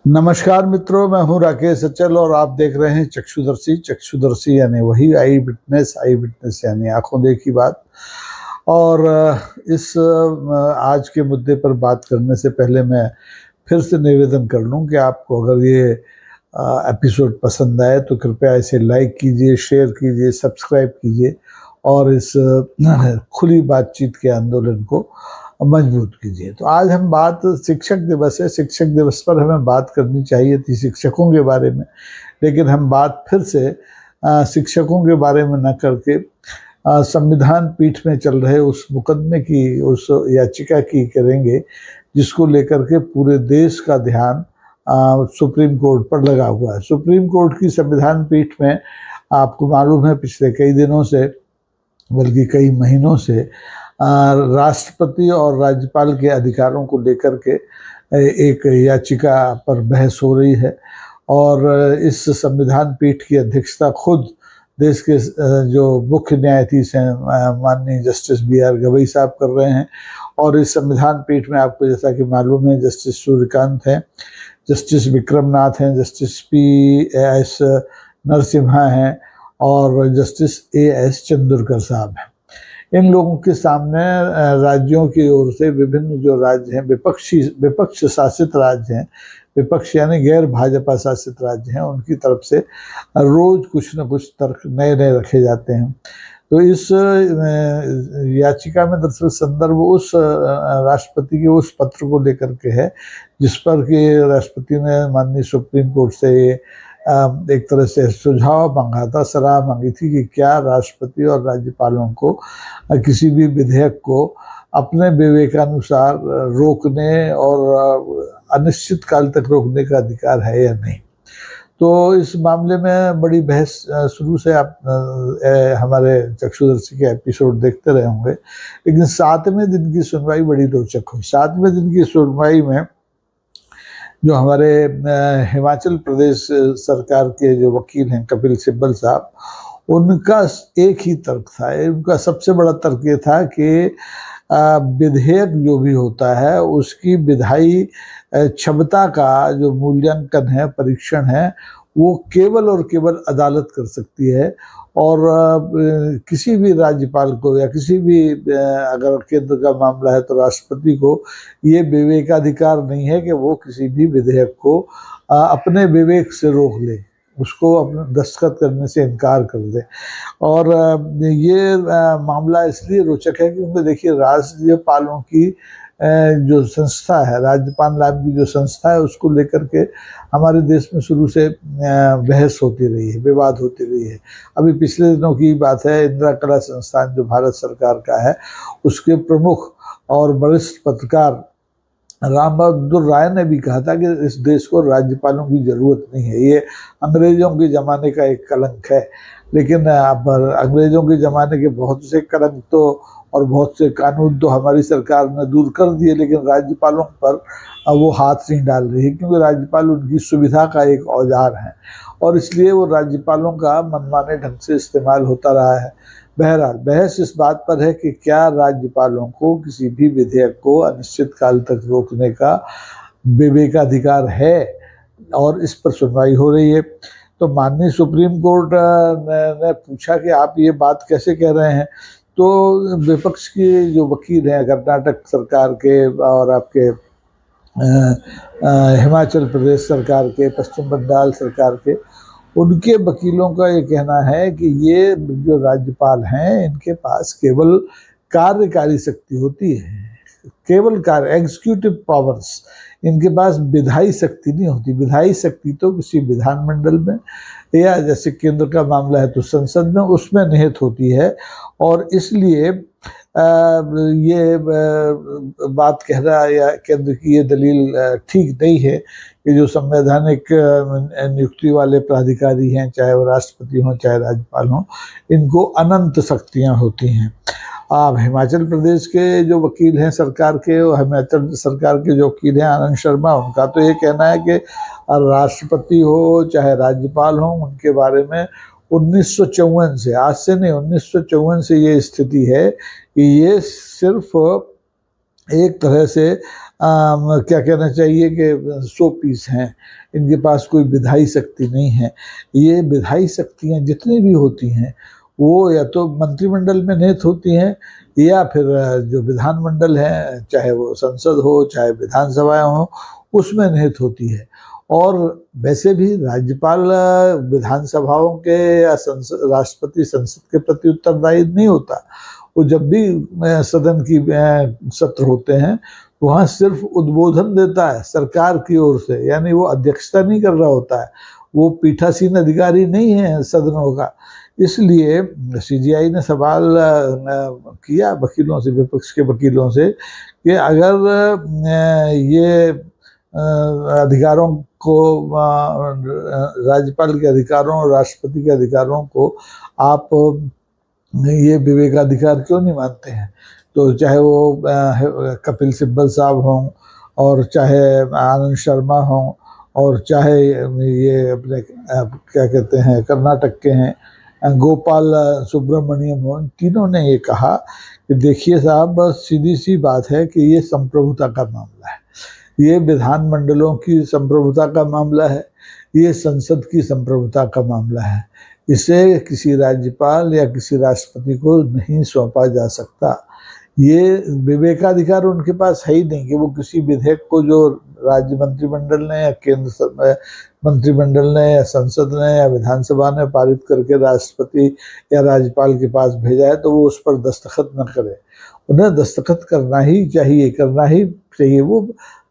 नमस्कार मित्रों, मैं हूं राकेश अचल और आप देख रहे हैं चक्षुदर्शी। चक्षुदर्शी यानी वही आई विटनेस यानी आंखों देखी बात। और इस आज के मुद्दे पर बात करने से पहले मैं फिर से निवेदन कर लूं कि आपको अगर ये एपिसोड पसंद आए तो कृपया इसे लाइक कीजिए, शेयर कीजिए, सब्सक्राइब कीजिए और इस खुली बातचीत के आंदोलन को मजबूत कीजिए। तो आज हम बात शिक्षक दिवस है। शिक्षक दिवस पर हमें बात करनी चाहिए थी शिक्षकों के बारे में, लेकिन हम बात फिर से शिक्षकों के बारे में न करके संविधान पीठ में चल रहे उस मुकदमे की, उस याचिका की करेंगे जिसको लेकर के पूरे देश का ध्यान सुप्रीम कोर्ट पर लगा हुआ है। सुप्रीम कोर्ट की संविधान पीठ में आपको मालूम है पिछले कई दिनों से, बल्कि कई महीनों से राष्ट्रपति और राज्यपाल के अधिकारों को लेकर के एक याचिका पर बहस हो रही है। और इस संविधान पीठ की अध्यक्षता खुद देश के जो मुख्य न्यायाधीश हैं माननीय जस्टिस B.R. गवई साहब कर रहे हैं। और इस संविधान पीठ में आपको जैसा कि मालूम है जस्टिस सूर्यकांत हैं, जस्टिस विक्रमनाथ हैं, जस्टिस P.S. नरसिम्हा हैं और जस्टिस A.S. चंद्रकर साहब हैं। इन लोगों के सामने राज्यों की ओर से विभिन्न जो राज्य हैं, विपक्ष शासित राज्य हैं, विपक्ष यानी गैर भाजपा शासित राज्य हैं, उनकी तरफ से रोज कुछ न कुछ तर्क नए नए रखे जाते हैं। तो इस याचिका में दरअसल संदर्भ उस राष्ट्रपति के उस पत्र को लेकर के है जिस पर कि राष्ट्रपति ने माननीय सुप्रीम कोर्ट से एक तरह से सुझाव मांगा था, सलाह मांगी थी कि क्या राष्ट्रपति और राज्यपालों को किसी भी विधेयक को अपने विवेकानुसार रोकने और अनिश्चित काल तक रोकने का अधिकार है या नहीं। तो इस मामले में बड़ी बहस शुरू से आप हमारे चक्षुदर्शी के एपिसोड देखते रहे होंगे, लेकिन 7वें दिन की सुनवाई बड़ी रोचक हुई। 7वें दिन की सुनवाई में जो हमारे हिमाचल प्रदेश सरकार के जो वकील हैं कपिल सिब्बल साहब, उनका एक ही तर्क था। उनका सबसे बड़ा तर्क ये था कि विधेयक जो भी होता है उसकी विधायी क्षमता का जो मूल्यांकन है, परीक्षण है, वो केवल और केवल अदालत कर सकती है। और किसी भी राज्यपाल को या किसी भी अगर केंद्र का मामला है तो राष्ट्रपति को ये विवेकाधिकार नहीं है कि वो किसी भी विधेयक को अपने विवेक से रोक ले, उसको अपने दस्तखत करने से इनकार कर दे। और ये मामला इसलिए रोचक है क्योंकि देखिए राज्यपालों की जो संस्था है, राज्यपाल नाम की जो संस्था है, उसको लेकर के हमारे देश में शुरू से बहस होती रही है, विवाद होती रही है। अभी पिछले दिनों की बात है, इंदिरा कला संस्थान जो भारत सरकार का है, उसके प्रमुख और वरिष्ठ पत्रकार राम बहादुर राय ने भी कहा था कि इस देश को राज्यपालों की जरूरत नहीं है, ये अंग्रेजों के ज़माने का एक कलंक है। लेकिन अब अंग्रेजों के ज़माने के बहुत से कलंक तो और बहुत से कानून तो हमारी सरकार ने दूर कर दिए, लेकिन राज्यपालों पर वो हाथ नहीं डाल रही है क्योंकि राज्यपाल उनकी सुविधा का एक औजार है और इसलिए वो राज्यपालों का मनमाने ढंग से इस्तेमाल होता रहा है। बहरहाल बहस इस बात पर है कि क्या राज्यपालों को किसी भी विधेयक को अनिश्चित काल तक रोकने का विवेकाधिकार है, और इस पर सुनवाई हो रही है। तो माननीय सुप्रीम कोर्ट ने पूछा कि आप ये बात कैसे कह रहे हैं। तो विपक्ष के जो वकील हैं कर्नाटक सरकार के और आपके हिमाचल प्रदेश सरकार के, पश्चिम बंगाल सरकार के, उनके वकीलों का ये कहना है कि ये जो राज्यपाल हैं इनके पास केवल कार्यकारी शक्ति होती है, केवल एग्जीक्यूटिव पावर्स, इनके पास विधायी शक्ति नहीं होती। विधायी शक्ति तो किसी विधानमंडल में या जैसे केंद्र का मामला है तो संसद में, उसमें निहित होती है। और इसलिए ये बात कह रहा है या केंद्र की ये दलील ठीक नहीं है कि जो संवैधानिक नियुक्ति वाले प्राधिकारी हैं, चाहे वो राष्ट्रपति हों चाहे राज्यपाल हों, इनको अनंत शक्तियां होती हैं। आप हिमाचल प्रदेश के जो वकील हैं सरकार के, हिमाचल सरकार के जो वकील हैं आनंद शर्मा, उनका तो ये कहना है कि राष्ट्रपति हो चाहे राज्यपाल हो, उनके बारे में 1954 से, आज से नहीं 1954 से ये स्थिति है कि ये सिर्फ एक तरह से क्या कहना चाहिए कि शो पीस हैं, इनके पास कोई विधायी शक्ति नहीं है। ये विधायी शक्तियाँ जितनी भी होती हैं वो या तो मंत्रिमंडल में निहित होती हैं या फिर जो विधानमंडल है, चाहे वो संसद हो चाहे विधानसभाएं हो, उसमें निहित होती है। और वैसे भी राज्यपाल विधानसभाओं के या संसद राष्ट्रपति संसद के प्रति उत्तरदायी नहीं होता। वो जब भी सदन की सत्र होते हैं तो वहाँ सिर्फ उद्बोधन देता है सरकार की ओर से, यानी वो अध्यक्षता नहीं कर रहा होता है, वो पीठासीन अधिकारी नहीं है सदनों का। इसलिए सीजीआई ने सवाल किया वकीलों से, विपक्ष के वकीलों से, कि अगर ये अधिकारों को, राज्यपाल के अधिकारों और राष्ट्रपति के अधिकारों को आप ये विवेकाधिकार क्यों नहीं मानते हैं? तो चाहे वो कपिल सिब्बल साहब हों और चाहे आनंद शर्मा हों और चाहे ये अपने क्या कहते हैं कर्नाटक के हैं गोपाल सुब्रमण्यम हो, तीनों ने ये कहा कि देखिए साहब, बस सीधी सी बात है कि ये संप्रभुता का मामला है, ये विधानमंडलों की संप्रभुता का मामला है, ये संसद की संप्रभुता का मामला है। इसे किसी राज्यपाल या किसी राष्ट्रपति को नहीं सौंपा जा सकता। ये विवेकाधिकार उनके पास है ही नहीं कि वो किसी विधेयक को जो राज्य मंत्रिमंडल ने या केंद्र मंत्रिमंडल ने या संसद ने या विधानसभा ने पारित करके राष्ट्रपति या राज्यपाल के पास भेजा है तो वो उस पर दस्तखत न करे। उन्हें दस्तखत करना ही चाहिए, करना ही चाहिए। वो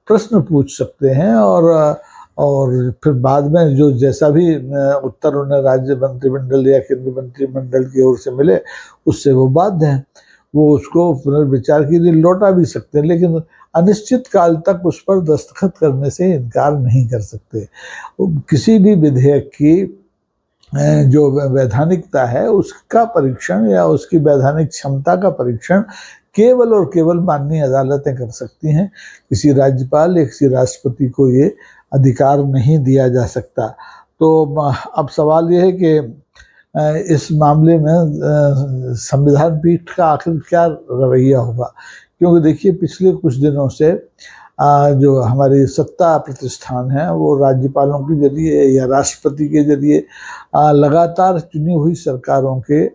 प्रश्न पूछ सकते हैं और फिर बाद में जो जैसा भी उत्तर उन्हें राज्य मंत्रिमंडल या केंद्रीय मंत्रिमंडल की ओर से मिले उससे वो बाध्य हैं, वो उसको पुनर्विचार के लिए लौटा भी सकते हैं, लेकिन अनिश्चित काल तक उस पर दस्तखत करने से इनकार नहीं कर सकते। किसी भी विधेयक की जो वैधानिकता है उसका परीक्षण या उसकी वैधानिक क्षमता का परीक्षण केवल और केवल माननीय अदालतें कर सकती हैं। किसी राज्यपाल या किसी राष्ट्रपति को ये अधिकार नहीं दिया जा सकता। तो अब सवाल ये है कि इस मामले में संविधान पीठ का आखिर क्या रवैया होगा, क्योंकि देखिए पिछले कुछ दिनों से जो हमारी सत्ता प्रतिष्ठान है वो राज्यपालों के जरिए या राष्ट्रपति के जरिए लगातार चुनी हुई सरकारों के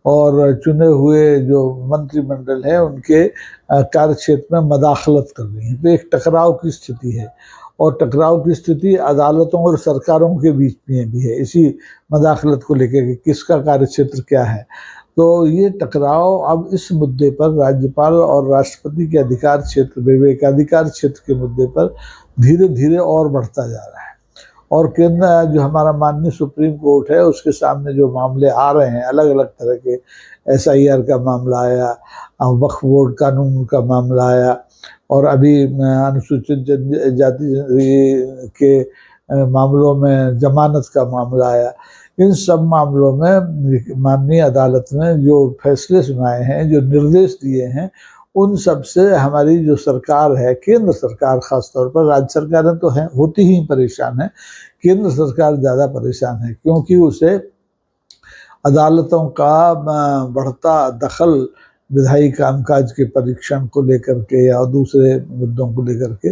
और चुने हुए जो मंत्रिमंडल है उनके कार्य क्षेत्र में मदाखलत कर रही है। तो एक टकराव की स्थिति है और टकराव की स्थिति अदालतों और सरकारों के बीच में भी है, इसी मदाखलत को लेकर कि किसका कार्य क्षेत्र क्या है। तो ये टकराव अब इस मुद्दे पर राज्यपाल और राष्ट्रपति के अधिकार क्षेत्र, विवेकाधिकार क्षेत्र के मुद्दे पर धीरे धीरे और बढ़ता जा रहा है। और केंद्र जो हमारा माननीय सुप्रीम कोर्ट है उसके सामने जो मामले आ रहे हैं अलग अलग तरह के, SIR का मामला आया, वक्फ बोर्ड कानून का मामला आया और अभी अनुसूचित जाति के मामलों में जमानत का मामला आया। इन सब मामलों में माननीय अदालत ने जो फैसले सुनाए हैं, जो निर्देश दिए हैं, उन सब से हमारी जो सरकार है, केंद्र सरकार खासतौर पर, राज्य सरकारें तो हैं होती ही परेशान है, केंद्र सरकार ज़्यादा परेशान है क्योंकि उसे अदालतों का बढ़ता दखल विधायी कामकाज के परीक्षण को लेकर के या दूसरे मुद्दों को लेकर के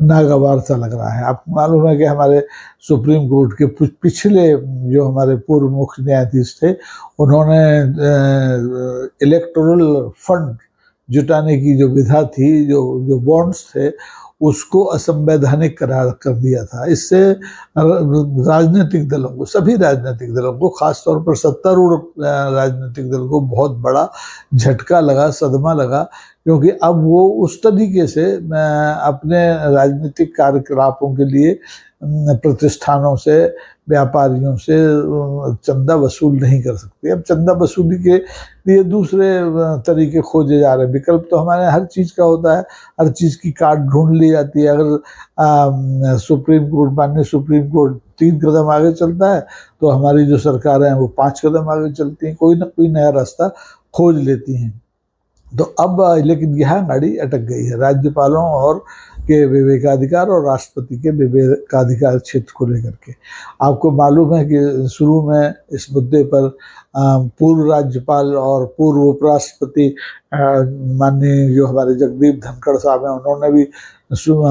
नागवार सा लग रहा है। आपको मालूम है कि हमारे सुप्रीम कोर्ट के पिछले जो हमारे पूर्व मुख्य न्यायाधीश थे उन्होंने इलेक्टोरल फंड जुटाने की जो विधा थी, जो बॉन्ड्स थे, उसको असंवैधानिक करार कर दिया था। इससे राजनीतिक दलों को, सभी राजनीतिक दलों को, खासतौर पर सत्तारूढ़ राजनीतिक दल को बहुत बड़ा झटका लगा, सदमा लगा, क्योंकि अब वो उस तरीके से अपने राजनीतिक कार्यकलापों के लिए प्रतिष्ठानों से, व्यापारियों से चंदा वसूल नहीं कर सकते। अब चंदा वसूली के लिए दूसरे तरीके खोजे जा रहे हैं। विकल्प तो हमारे हर चीज़ का होता है, हर चीज़ की काट ढूंढ ली जाती है। अगर सुप्रीम कोर्ट, माननीय सुप्रीम कोर्ट 3 कदम आगे चलता है तो हमारी जो सरकारें हैं वो 5 कदम आगे चलती हैं, कोई ना कोई नया रास्ता खोज लेती हैं। तो अब लेकिन यहाँ गाड़ी अटक गई है राज्यपालों और के विवेकाधिकार और राष्ट्रपति के विवेकाधिकार क्षेत्र को लेकर के। आपको मालूम है कि शुरू में इस मुद्दे पर पूर्व राज्यपाल और पूर्व उपराष्ट्रपति माननीय जो हमारे जगदीप धनखड़ साहब हैं, उन्होंने भी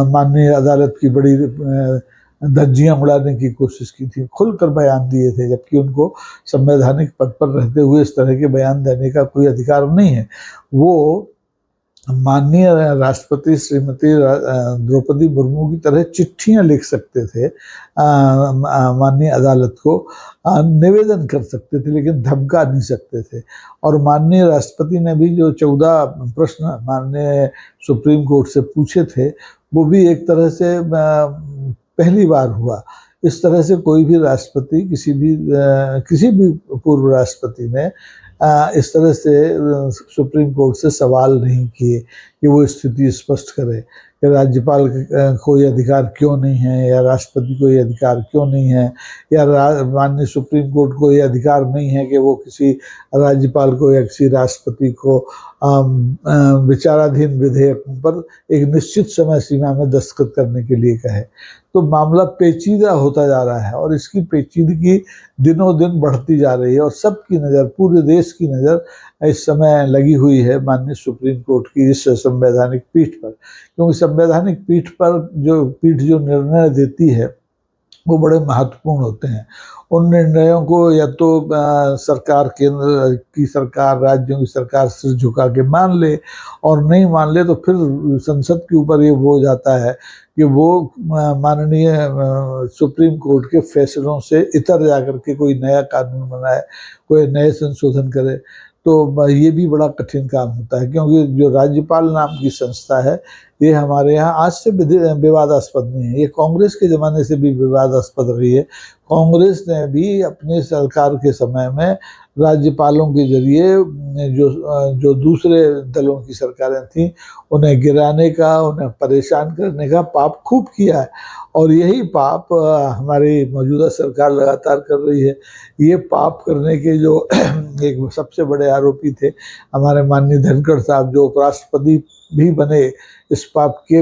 माननीय अदालत की बड़ी धज्जियां उड़ाने की कोशिश की थी, खुलकर बयान दिए थे, जबकि उनको संवैधानिक पद पर रहते हुए इस तरह के बयान देने का कोई अधिकार नहीं है। वो माननीय राष्ट्रपति श्रीमती द्रौपदी मुर्मू की तरह चिट्ठियां लिख सकते थे, माननीय अदालत को निवेदन कर सकते थे, लेकिन धमका नहीं सकते थे। और माननीय राष्ट्रपति ने भी जो 14 प्रश्न माननीय सुप्रीम कोर्ट से पूछे थे, वो भी एक तरह से पहली बार हुआ। इस तरह से कोई भी राष्ट्रपति किसी भी पूर्व राष्ट्रपति ने इस तरह से सुप्रीम कोर्ट से सवाल नहीं किए कि वो स्थिति स्पष्ट करे कि राज्यपाल को ये अधिकार क्यों नहीं है, या राष्ट्रपति को ये अधिकार क्यों नहीं है, या माननीय सुप्रीम कोर्ट को ये अधिकार नहीं है कि वो किसी राज्यपाल को या किसी राष्ट्रपति को विचाराधीन विधेयकों पर एक निश्चित समय सीमा में दस्तखत करने के लिए कहे। तो मामला पेचीदा होता जा रहा है और इसकी पेचीदगी दिनों दिन बढ़ती जा रही है और सबकी नज़र, पूरे देश की नज़र इस समय लगी हुई है माननीय सुप्रीम कोर्ट की इस संवैधानिक पीठ पर, क्योंकि संवैधानिक पीठ पर जो निर्णय देती है वो बड़े महत्वपूर्ण होते हैं। उन निर्णयों को या तो सरकार, केंद्र की सरकार, राज्यों की सरकार सिर झुका के मान ले, और नहीं मान ले तो फिर संसद के ऊपर ये हो जाता है कि वो माननीय सुप्रीम कोर्ट के फैसलों से इतर जाकर के कोई नया कानून बनाए, कोई नए संशोधन करे। तो ये भी बड़ा कठिन काम होता है, क्योंकि जो राज्यपाल नाम की संस्था है ये हमारे यहाँ आज से विवादास्पद नहीं है, ये कांग्रेस के ज़माने से भी विवादास्पद रही है। कांग्रेस ने भी अपने सरकार के समय में राज्यपालों के जरिए जो दूसरे दलों की सरकारें थीं उन्हें गिराने का, उन्हें परेशान करने का पाप खूब किया है, और यही पाप हमारी मौजूदा सरकार लगातार कर रही है। ये पाप करने के जो एक सबसे बड़े आरोपी थे हमारे माननीय धनखड़ साहब, जो उपराष्ट्रपति भी बने इस पाप के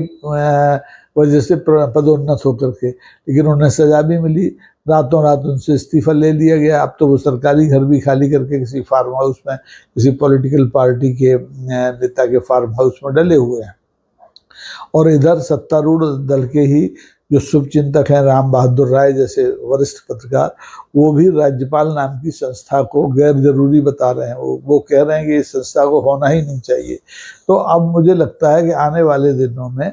वजह से पदोन्नत होकर के, लेकिन उन्हें सजा भी मिली, रातों रात उनसे इस्तीफा ले लिया गया। अब तो वो सरकारी घर भी खाली करके किसी फार्म हाउस में, किसी पॉलिटिकल पार्टी के नेता के फार्म हाउस में डले हुए हैं। और इधर सत्तारूढ़ दल के ही जो शुभचिंतक हैं राम बहादुर राय जैसे वरिष्ठ पत्रकार, वो भी राज्यपाल नाम की संस्था को गैर जरूरी बता रहे हैं। वो कह रहे हैं कि इस संस्था को होना ही नहीं चाहिए। तो अब मुझे लगता है कि आने वाले दिनों में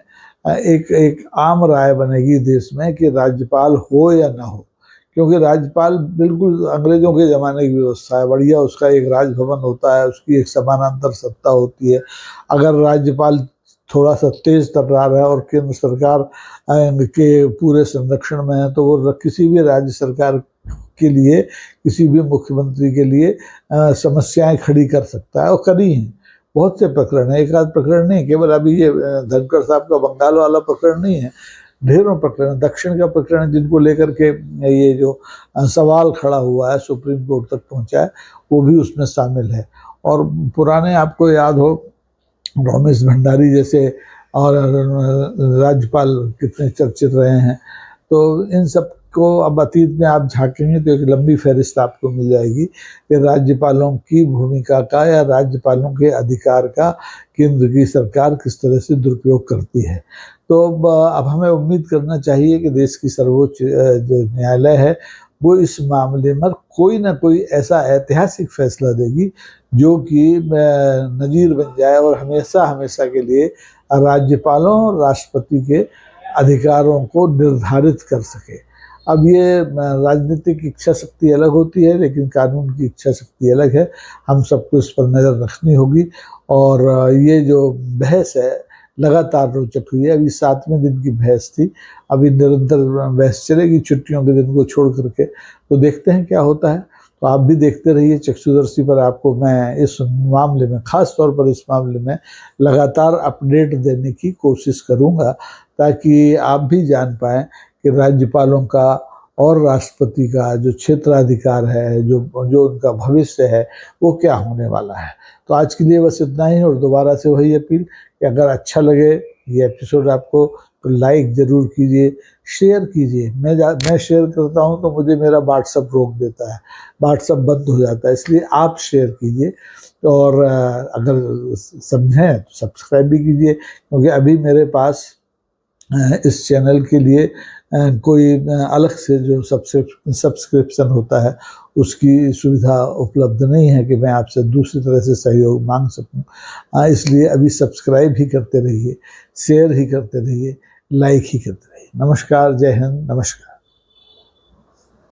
एक आम राय बनेगी देश में कि राज्यपाल हो या ना हो, क्योंकि राज्यपाल बिल्कुल अंग्रेजों के ज़माने की व्यवस्था है, बढ़िया। उसका एक राजभवन होता है, उसकी एक समानांतर सत्ता होती है। अगर राज्यपाल थोड़ा सा तेज तर्रार है और केंद्र सरकार के पूरे संरक्षण में है, तो वो किसी भी राज्य सरकार के लिए, किसी भी मुख्यमंत्री के लिए समस्याएं खड़ी कर सकता है, और करी हैं। बहुत से प्रकरण है, एक आध प्रकरण नहीं, केवल अभी ये धनखड़ साहब का बंगाल वाला प्रकरण नहीं है, ढेरों प्रकरण, दक्षिण का प्रकरण जिनको लेकर के ये जो सवाल खड़ा हुआ है सुप्रीम कोर्ट तक पहुंचा है, वो भी उसमें शामिल है। और पुराने, आपको याद हो, रमेश भंडारी जैसे और राज्यपाल कितने चर्चित रहे हैं। तो इन सब को अब अतीत में आप झांकेंगे तो एक लंबी फहरिस्त आपको मिल जाएगी कि राज्यपालों की भूमिका का या राज्यपालों के अधिकार का केंद्र की सरकार किस तरह से दुरुपयोग करती है। तो अब हमें उम्मीद करना चाहिए कि देश की सर्वोच्च जो न्यायालय है वो इस मामले में कोई ना कोई ऐसा ऐतिहासिक फैसला देगी जो कि नज़ीर बन जाए और हमेशा हमेशा के लिए राज्यपालों और राष्ट्रपति के अधिकारों को निर्धारित कर सके। अब ये राजनीतिक इच्छा शक्ति अलग होती है, लेकिन कानून की इच्छा शक्ति अलग है। हम सबको इस पर नज़र रखनी होगी। और ये जो बहस है लगातार रोचक हुई है। अभी 7वें दिन की बहस थी, अभी निरंतर बहस चलेगी छुट्टियों के दिन को छोड़ करके। तो देखते हैं क्या होता है। तो आप भी देखते रहिए चक्षुदर्शी पर। आपको मैं इस मामले में, खास तौर पर इस मामले में लगातार अपडेट देने की कोशिश करूंगा, ताकि आप भी जान पाएँ कि राज्यपालों का और राष्ट्रपति का जो क्षेत्राधिकार है, जो जो उनका भविष्य है, वो क्या होने वाला है। तो आज के लिए बस इतना ही, और दोबारा से वही अपील कि अगर अच्छा लगे ये एपिसोड आपको तो लाइक ज़रूर कीजिए, शेयर कीजिए। मैं शेयर करता हूँ तो मुझे मेरा व्हाट्सअप रोक देता है, व्हाट्सअप बंद हो जाता है, इसलिए आप शेयर कीजिए। और अगर समझें तो सब्सक्राइब भी कीजिए, क्योंकि अभी मेरे पास इस चैनल के लिए कोई अलग से जो सब्सक्रिप्शन होता है उसकी सुविधा उपलब्ध नहीं है कि मैं आपसे दूसरी तरह से सहयोग मांग सकूं। इसलिए अभी सब्सक्राइब ही करते रहिए, शेयर ही करते रहिए, लाइक ही करते रहिए। नमस्कार, जय हिंद, नमस्कार।